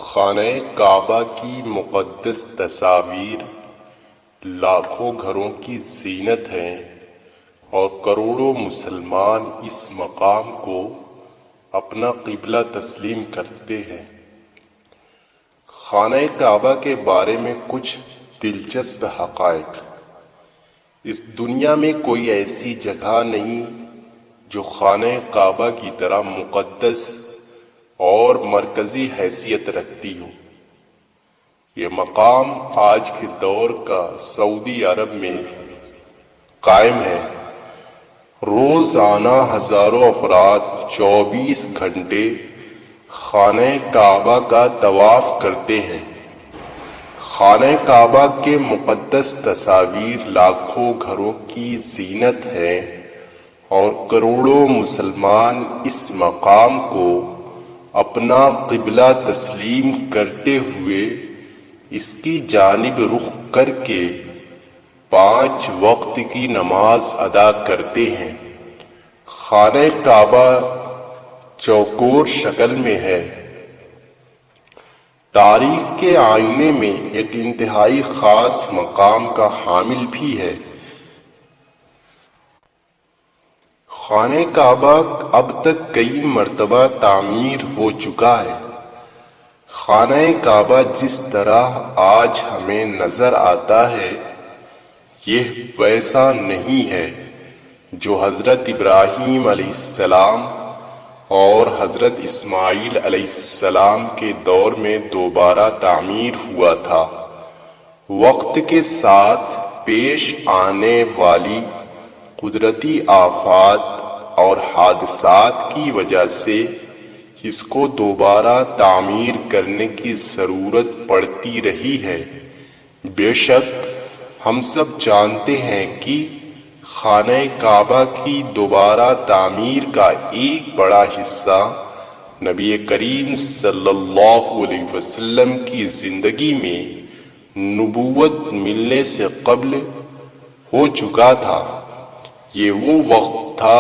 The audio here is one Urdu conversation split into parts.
خانہ کعبہ کی مقدس تصاویر لاکھوں گھروں کی زینت ہیں اور کروڑوں مسلمان اس مقام کو اپنا قبلہ تسلیم کرتے ہیں۔ خانہ کعبہ کے بارے میں کچھ دلچسپ حقائق۔ اس دنیا میں کوئی ایسی جگہ نہیں جو خانہ کعبہ کی طرح مقدس اور مرکزی حیثیت رکھتی ہو۔ یہ مقام آج کے دور کا سعودی عرب میں قائم ہے۔ روزانہ ہزاروں افراد 24 گھنٹے خانہ کعبہ کا طواف کرتے ہیں۔ خانہ کعبہ کے مقدس تصاویر لاکھوں گھروں کی زینت ہیں اور کروڑوں مسلمان اس مقام کو اپنا قبلہ تسلیم کرتے ہوئے اس کی جانب رخ کر کے 5 وقت کی نماز ادا کرتے ہیں۔ خانہ کعبہ چوکور شکل میں ہے۔ تاریخ کے آئینے میں ایک انتہائی خاص مقام کا حامل بھی ہے۔ خانہ کعبہ اب تک کئی مرتبہ تعمیر ہو چکا ہے۔ خانہ کعبہ جس طرح آج ہمیں نظر آتا ہے یہ ویسا نہیں ہے جو حضرت ابراہیم علیہ السلام اور حضرت اسماعیل علیہ السلام کے دور میں دوبارہ تعمیر ہوا تھا۔ وقت کے ساتھ پیش آنے والی قدرتی آفات اور حادثات کی وجہ سے اس کو دوبارہ تعمیر کرنے کی ضرورت پڑتی رہی ہے۔ بے شک ہم سب جانتے ہیں کہ خانہ کعبہ کی دوبارہ تعمیر کا ایک بڑا حصہ نبی کریم صلی اللہ علیہ وسلم کی زندگی میں نبوت ملنے سے قبل ہو چکا تھا۔ یہ وہ وقت تھا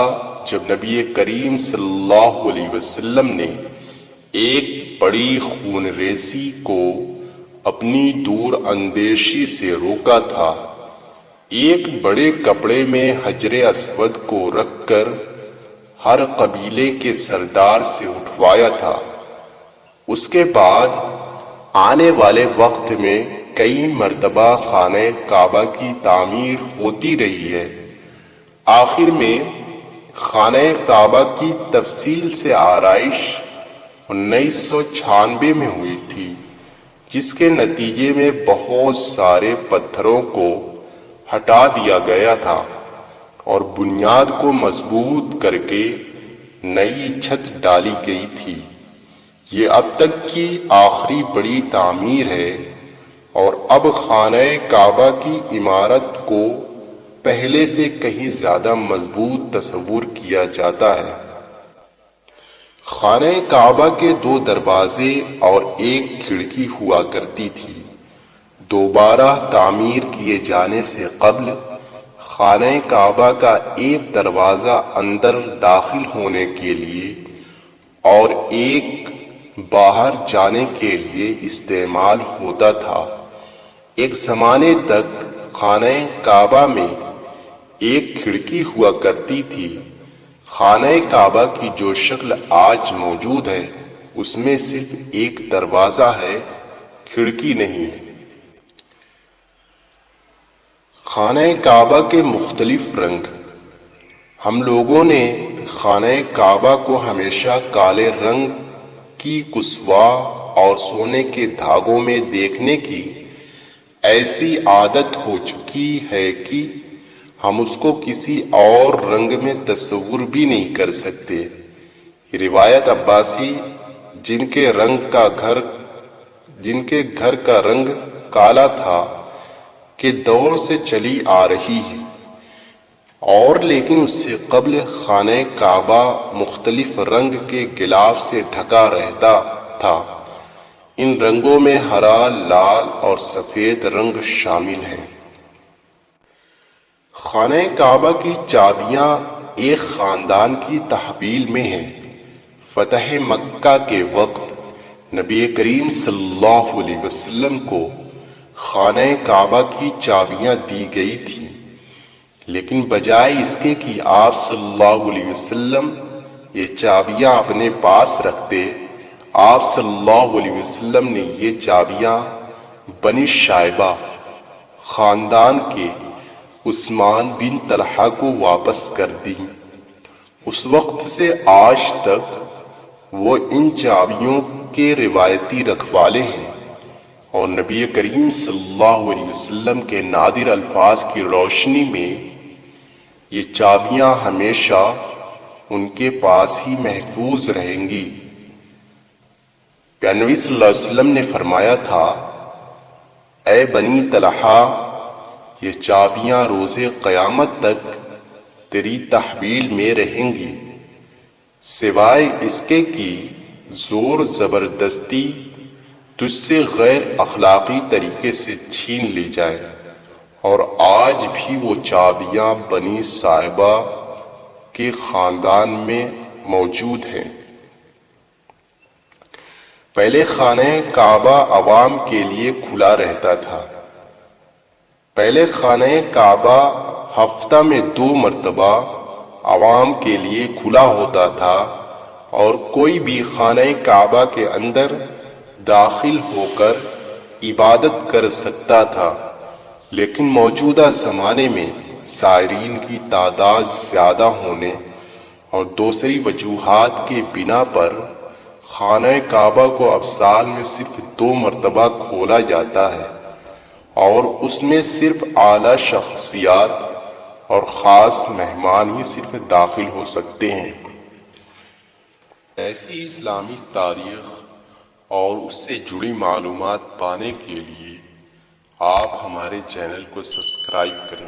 جب نبی کریم صلی اللہ علیہ وسلم نے ایک بڑی خون ریزی کو اپنی دور اندیشی سے روکا تھا۔ ایک بڑے کپڑے میں حجر اسود کو رکھ کر ہر قبیلے کے سردار سے اٹھوایا تھا۔ اس کے بعد آنے والے وقت میں کئی مرتبہ خانہ کعبہ کی تعمیر ہوتی رہی ہے۔ آخر میں خانہ کعبہ کی تفصیل سے آرائش 1996 میں ہوئی تھی، جس کے نتیجے میں بہت سارے پتھروں کو ہٹا دیا گیا تھا اور بنیاد کو مضبوط کر کے نئی چھت ڈالی گئی تھی۔ یہ اب تک کی آخری بڑی تعمیر ہے اور اب خانہ کعبہ کی عمارت کو پہلے سے کہیں زیادہ مضبوط تصور کیا جاتا ہے۔ خانہ کعبہ کے 2 دروازے اور 1 کھڑکی ہوا کرتی تھی۔ دوبارہ تعمیر کیے جانے سے قبل خانہ کعبہ کا 1 دروازہ اندر داخل ہونے کے لیے اور 1 باہر جانے کے لیے استعمال ہوتا تھا۔ ایک زمانے تک خانہ کعبہ میں 1 کھڑکی ہوا کرتی تھی۔ خانہ کعبہ کی جو شکل آج موجود ہے اس میں صرف 1 دروازہ ہے، کھڑکی نہیں ہے۔ خانہ کعبہ کے مختلف رنگ۔ ہم لوگوں نے خانہ کعبہ کو ہمیشہ کالے رنگ کی کسوہ اور سونے کے دھاگوں میں دیکھنے کی ایسی عادت ہو چکی ہے کہ ہم اس کو کسی اور رنگ میں تصور بھی نہیں کر سکتے۔ یہ روایت عباسی جن کے گھر کا رنگ کالا تھا کے دور سے چلی آ رہی ہے، اور لیکن اس سے قبل خانہ کعبہ مختلف رنگ کے غلاف سے ڈھکا رہتا تھا۔ ان رنگوں میں ہرا، لال اور سفید رنگ شامل ہیں۔ خانہ کعبہ کی چابیاں ایک خاندان کی تحویل میں ہیں۔ فتح مکہ کے وقت نبی کریم صلی اللہ علیہ وسلم کو خانہ کعبہ کی چابیاں دی گئی تھیں، لیکن بجائے اس کے کہ آپ صلی اللہ علیہ وسلم یہ چابیاں اپنے پاس رکھتے، آپ صلی اللہ علیہ وسلم نے یہ چابیاں بنی شائبہ خاندان کے عثمان بن طلحہ کو واپس کر دیں۔ اس وقت سے آج تک وہ ان چابیوں کے روایتی رکھوالے ہیں، اور نبی کریم صلی اللہ علیہ وسلم کے نادر الفاظ کی روشنی میں یہ چابیاں ہمیشہ ان کے پاس ہی محفوظ رہیں گی۔ پیارے نبی صلی اللہ علیہ وسلم نے فرمایا تھا، اے بنی طلحہ، یہ چابیاں روز قیامت تک تیری تحویل میں رہیں گی، سوائے اس کے کہ زور زبردستی تجھ سے غیر اخلاقی طریقے سے چھین لی جائے۔ اور آج بھی وہ چابیاں بنی صائبہ کے خاندان میں موجود ہیں۔ پہلے خانہ کعبہ عوام کے لیے کھلا رہتا تھا۔ پہلے خانہ کعبہ ہفتہ میں 2 مرتبہ عوام کے لیے کھلا ہوتا تھا، اور کوئی بھی خانہ کعبہ کے اندر داخل ہو کر عبادت کر سکتا تھا، لیکن موجودہ زمانے میں زائرین کی تعداد زیادہ ہونے اور دوسری وجوہات کے بنا پر خانہ کعبہ کو اب سال میں صرف 2 مرتبہ کھولا جاتا ہے، اور اس میں صرف اعلیٰ شخصیات اور خاص مہمان ہی صرف داخل ہو سکتے ہیں۔ ایسی اسلامی تاریخ اور اس سے جڑی معلومات پانے کے لیے آپ ہمارے چینل کو سبسکرائب کریں۔